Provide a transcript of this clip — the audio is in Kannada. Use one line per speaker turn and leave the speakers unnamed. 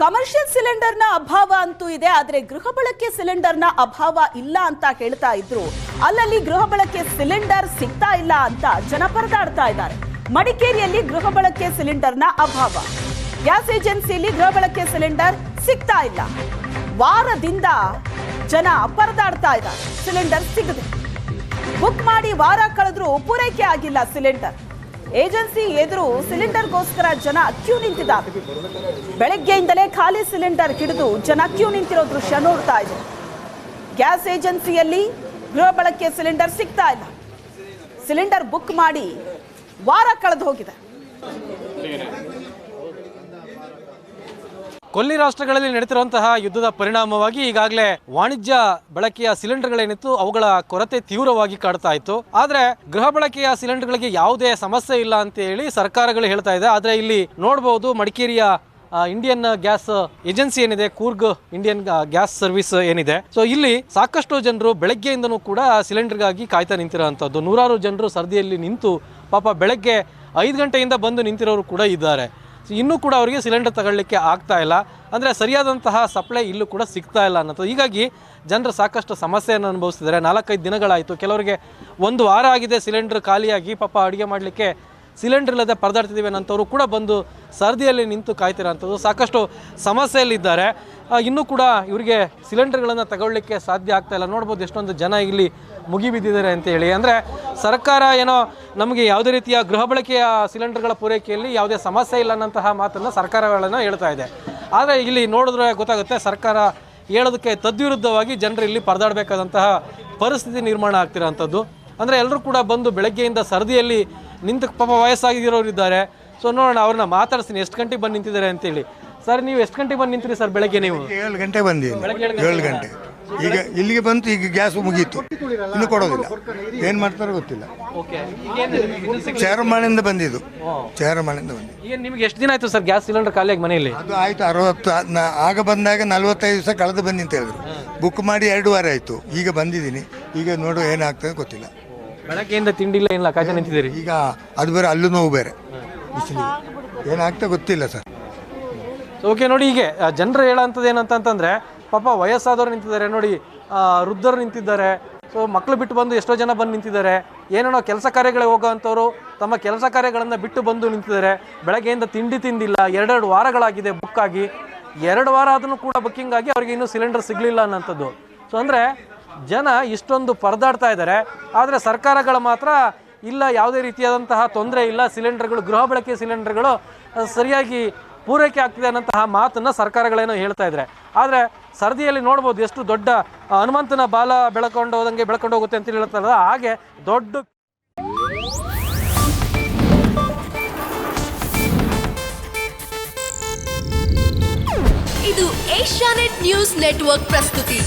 ಕಮರ್ಷಿಯಲ್ ಸಿಲಿಂಡರ್ನ ಅಭಾವ ಅಂತೂ ಇದೆ, ಆದರೆ ಗೃಹ ಬಳಕೆ ಸಿಲಿಂಡರ್ನ ಅಭಾವ ಇಲ್ಲ ಅಂತ ಹೇಳ್ತಾ ಇದ್ರು. ಅಲ್ಲಲ್ಲಿ ಗೃಹ ಬಳಕೆ ಸಿಲಿಂಡರ್ ಸಿಗ್ತಾ ಇಲ್ಲ ಅಂತ ಜನ ಪರದಾಡ್ತಾ ಇದ್ದಾರೆ. ಮಡಿಕೇರಿಯಲ್ಲಿ ಗೃಹ ಬಳಕೆ ಸಿಲಿಂಡರ್ನ ಅಭಾವ, ಗ್ಯಾಸ್ ಏಜೆನ್ಸಿಯಲ್ಲಿ ಗೃಹ ಬಳಕೆ ಸಿಲಿಂಡರ್ ಸಿಗ್ತಾ ಇಲ್ಲ. ವಾರದಿಂದ ಜನ ಪರದಾಡ್ತಾ ಇದ್ದಾರೆ, ಸಿಲಿಂಡರ್ ಸಿಗದೆ. ಬುಕ್ ಮಾಡಿ ವಾರ ಕಳೆದ್ರೂ ಪೂರೈಕೆ ಆಗಿಲ್ಲ ಸಿಲಿಂಡರ್. ಏಜೆನ್ಸಿ ಎದುರು ಸಿಲಿಂಡರ್ಗೋಸ್ಕರ ಜನ ಕ್ಯೂ ನಿಂತಿದ್ದಾರೆ. ಬೆಳಗ್ಗೆಯಿಂದಲೇ ಖಾಲಿ ಸಿಲಿಂಡರ್ ಹಿಡಿದು ಜನ ಕ್ಯೂ ನಿಂತಿರೋ ದೃಶ್ಯ ನೋಡ್ತಾ ಇದ್ದಾರೆ. ಗ್ಯಾಸ್ ಏಜೆನ್ಸಿಯಲ್ಲಿ ಗೃಹ ಬಳಕೆ ಸಿಲಿಂಡರ್ ಸಿಗ್ತಾ ಇಲ್ಲ. ಸಿಲಿಂಡರ್ ಬುಕ್ ಮಾಡಿ ವಾರ ಕಳೆದು ಹೋಗಿದೆ.
ಕೊಲ್ಲಿ ರಾಷ್ಟ್ರಗಳಲ್ಲಿ ನಡೆತಿರುವಂತಹ ಯುದ್ಧದ ಪರಿಣಾಮವಾಗಿ ಈಗಾಗಲೇ ವಾಣಿಜ್ಯ ಬಳಕೆಯ ಸಿಲಿಂಡರ್ಗಳೇನಿತ್ತು ಅವುಗಳ ಕೊರತೆ ತೀವ್ರವಾಗಿ ಕಾಡ್ತಾ ಇತ್ತು. ಆದರೆ ಗೃಹ ಬಳಕೆಯ ಸಿಲಿಂಡರ್ಗಳಿಗೆ ಯಾವುದೇ ಸಮಸ್ಯೆ ಇಲ್ಲ ಅಂತ ಹೇಳಿ ಸರ್ಕಾರಗಳು ಹೇಳ್ತಾ ಇದೆ. ಆದರೆ ಇಲ್ಲಿ ನೋಡಬಹುದು, ಮಡಿಕೇರಿಯ ಇಂಡಿಯನ್ ಗ್ಯಾಸ್ ಏಜೆನ್ಸಿ ಏನಿದೆ, ಕೂರ್ಗ್ ಇಂಡಿಯನ್ ಗ್ಯಾಸ್ ಸರ್ವಿಸ್ ಏನಿದೆ, ಸೊ ಇಲ್ಲಿ ಸಾಕಷ್ಟು ಜನರು ಬೆಳಗ್ಗೆಯಿಂದನೂ ಕೂಡ ಸಿಲಿಂಡರ್ಗಾಗಿ ಕಾಯ್ತಾ ನಿಂತಿರೋಂಥದ್ದು. ನೂರಾರು ಜನರು ಸರ್ದಿಯಲ್ಲಿ ನಿಂತು ಪಾಪ ಬೆಳಗ್ಗೆ 5 ಗಂಟೆಯಿಂದ ಬಂದು ನಿಂತಿರೋರು ಕೂಡ ಇದ್ದಾರೆ. ಇನ್ನೂ ಕೂಡ ಅವರಿಗೆ ಸಿಲಿಂಡರ್ ತಗೊಳ್ಳಿಕ್ಕೆ ಆಗ್ತಾ ಇಲ್ಲ. ಅಂದರೆ ಸರಿಯಾದಂತಹ ಸಪ್ಲೈ ಇಲ್ಲೂ ಕೂಡ ಸಿಗ್ತಾ ಇಲ್ಲ ಅನ್ನೋದು. ಹೀಗಾಗಿ ಜನರು ಸಾಕಷ್ಟು ಸಮಸ್ಯೆಯನ್ನು ಅನುಭವಿಸ್ತಿದ್ದಾರೆ. 4-5 ದಿನಗಳಾಯಿತು, ಕೆಲವರಿಗೆ 1 ವಾರ ಆಗಿದೆ ಸಿಲಿಂಡರ್ ಖಾಲಿಯಾಗಿ. ಪಾಪ ಅಡುಗೆ ಮಾಡಲಿಕ್ಕೆ ಸಿಲಿಂಡರ್ ಇಲ್ಲದೆ ಪರದಾಡ್ತಿದ್ದೀವಿ ಅನ್ನೋಂಥವ್ರು ಕೂಡ ಬಂದು ಸರ್ದಿಯಲ್ಲಿ ನಿಂತು ಕಾಯ್ತಿರೋಂಥದ್ದು. ಸಾಕಷ್ಟು ಸಮಸ್ಯೆಯಲ್ಲಿದ್ದಾರೆ. ಇನ್ನೂ ಕೂಡ ಇವರಿಗೆ ಸಿಲಿಂಡರ್ಗಳನ್ನು ತಗೊಳ್ಳಿಕ್ಕೆ ಸಾಧ್ಯ ಆಗ್ತಾ ಇಲ್ಲ. ನೋಡ್ಬೋದು ಎಷ್ಟೊಂದು ಜನ ಇಲ್ಲಿ ಮುಗಿಬಿದ್ದಿದ್ದಾರೆ ಅಂತೇಳಿ. ಅಂದರೆ ಸರ್ಕಾರ ಏನೋ ನಮಗೆ ಯಾವುದೇ ರೀತಿಯ ಗೃಹ ಬಳಕೆಯ ಸಿಲಿಂಡರ್ಗಳ ಪೂರೈಕೆಯಲ್ಲಿ ಯಾವುದೇ ಸಮಸ್ಯೆ ಇಲ್ಲ ಅನ್ನೋಂತಹ ಮಾತನ್ನು ಸರ್ಕಾರಗಳನ್ನು ಹೇಳ್ತಾ ಇದೆ. ಆದರೆ ಇಲ್ಲಿ ನೋಡಿದ್ರೆ ಗೊತ್ತಾಗುತ್ತೆ, ಸರ್ಕಾರ ಹೇಳೋದಕ್ಕೆ ತದ್ವಿರುದ್ಧವಾಗಿ ಜನರು ಇಲ್ಲಿ ಪರದಾಡಬೇಕಾದಂತಹ ಪರಿಸ್ಥಿತಿ ನಿರ್ಮಾಣ ಆಗ್ತಿರೋಂಥದ್ದು. ಅಂದರೆ ಎಲ್ಲರೂ ಕೂಡ ಬಂದು ಬೆಳಗ್ಗೆಯಿಂದ ಸರ್ದಿಯಲ್ಲಿ ನಿಂತು ಪಾಪ ವಯಸ್ಸಾಗಿರೋರು ಇದ್ದಾರೆ. ಸೊ ನೋಡೋಣ, ಅವ್ರನ್ನ ಮಾತಾಡ್ತೀನಿ ಎಷ್ಟು ಗಂಟೆಗೆ ಬಂದು ನಿಂತಿದ್ದಾರೆ ಅಂತೇಳಿ. ಸರ್, ನೀವು ಎಷ್ಟು ಗಂಟೆಗೆ ಬಂದು ನಿಂತಿರಿ ಸರ್? ಬೆಳಗ್ಗೆ ನೀವು
7 ಗಂಟೆ ಬಂದಿದ್ದೀನಿ. 7 ಗಂಟೆ ಈಗ ಇಲ್ಲಿಗೆ ಬಂತು. ಈಗ ಗ್ಯಾಸ್ ಮುಗೀತು, ಇನ್ನೂ ಕೊಡೋದಿಲ್ಲ. ಏನು ಮಾಡ್ತಾರೋ ಗೊತ್ತಿಲ್ಲ. ಚೇರಮಾಣಿಂದ ಬಂದಿದ್ದು, ಚೇರಮಾಣಿಂದ ಬಂದಿದ್ದು.
ಈಗ ನಿಮ್ಗೆ ಎಷ್ಟು ದಿನ ಆಯ್ತು ಸರ್ ಗ್ಯಾಸ್ ಸಿಲಿಂಡರ್ ಖಾಲಿಯಾಗಿ ಮನೆಯಲ್ಲಿ?
ಅದು ಆಯಿತು 60. ಆಗ ಬಂದಾಗ 45 ದಿವಸ ಕಳೆದು ಬನ್ನಿ ಅಂತ ಹೇಳಿದ್ರು. ಬುಕ್ ಮಾಡಿ 2 ವಾರ ಆಯಿತು. ಈಗ ಬಂದಿದ್ದೀನಿ. ಈಗ ನೋಡು ಏನಾಗ್ತದೆ ಗೊತ್ತಿಲ್ಲ.
ಬೆಳಗ್ಗೆಯಿಂದ ತಿಂಡಿಲ್ಲ, ಏನಿಲ್ಲ, ಕಾಯ್ತಾ ನಿಂತಿದ್ದೀರಿ.
ಈಗ ಅದು ಬೇರೆ, ಅಲ್ಲೂ ನೋವು ಬೇರೆ, ಬಿಸಿಲಿಗೆ ಏನಾಗ್ತಾ ಗೊತ್ತಿಲ್ಲ ಸರ್.
ಓಕೆ, ನೋಡಿ, ಹೀಗೆ ಜನರು ಹೇಳೋಂಥದ್ದು ಏನಂತಂದರೆ ಪಾಪ ವಯಸ್ಸಾದವ್ರು ನಿಂತಿದ್ದಾರೆ ನೋಡಿ, ವೃದ್ಧರು ನಿಂತಿದ್ದಾರೆ. ಸೊ ಮಕ್ಕಳು ಬಿಟ್ಟು ಬಂದು ಎಷ್ಟೋ ಜನ ಬಂದು ನಿಂತಿದ್ದಾರೆ. ಏನೇನೋ ಕೆಲಸ ಕಾರ್ಯಗಳಿಗೆ ಹೋಗೋವಂಥವ್ರು ತಮ್ಮ ಕೆಲಸ ಕಾರ್ಯಗಳನ್ನು ಬಿಟ್ಟು ಬಂದು ನಿಂತಿದ್ದಾರೆ. ಬೆಳಗ್ಗೆಯಿಂದ ತಿಂಡಿ ತಿಂದಿಲ್ಲ. 2 ವಾರಗಳಾಗಿದೆ ಬುಕ್ ಆಗಿ. 2 ವಾರ ಆದ್ರೂ ಕೂಡ ಬುಕ್ಕಿಂಗ್ ಆಗಿ ಅವ್ರಿಗೆ ಇನ್ನೂ ಸಿಲಿಂಡರ್ ಸಿಗಲಿಲ್ಲ ಅನ್ನೋಂಥದ್ದು. ಸೊ ಅಂದರೆ ಜನ ಇಷ್ಟೊಂದು ಪರದಾಡ್ತಾ ಇದ್ದಾರೆ. ಆದರೆ ಸರ್ಕಾರಗಳು ಮಾತ್ರ ಇಲ್ಲ, ಯಾವುದೇ ರೀತಿಯಾದಂತಹ ತೊಂದರೆ ಇಲ್ಲ, ಸಿಲಿಂಡರ್ಗಳು, ಗೃಹ ಬಳಕೆ ಸಿಲಿಂಡರ್ಗಳು ಸರಿಯಾಗಿ ಪೂರೈಕೆ ಆಗ್ತಿದೆ ಅನ್ನೋಂತಹ ಮಾತನ್ನು ಸರ್ಕಾರಗಳೇನೋ ಹೇಳ್ತಾ ಇದ್ದಾರೆ. ಆದರೆ ಸರ್ದಿಯಲ್ಲಿ ನೋಡ್ಬೋದು ಎಷ್ಟು ದೊಡ್ಡ ಹನುಮಂತನ ಬಾಲ ಬೆಳ್ಕೊಂಡು ಹೋಗುತ್ತೆ ಅಂತ ಹೇಳ್ತಾರಲ್ಲ, ಹಾಗೆ ದೊಡ್ಡ
ಇದು ಏಷ್ಯಾನೆಟ್ ನ್ಯೂಸ್ ನೆಟ್ವರ್ಕ್ ಪ್ರಸ್ತುತಿ.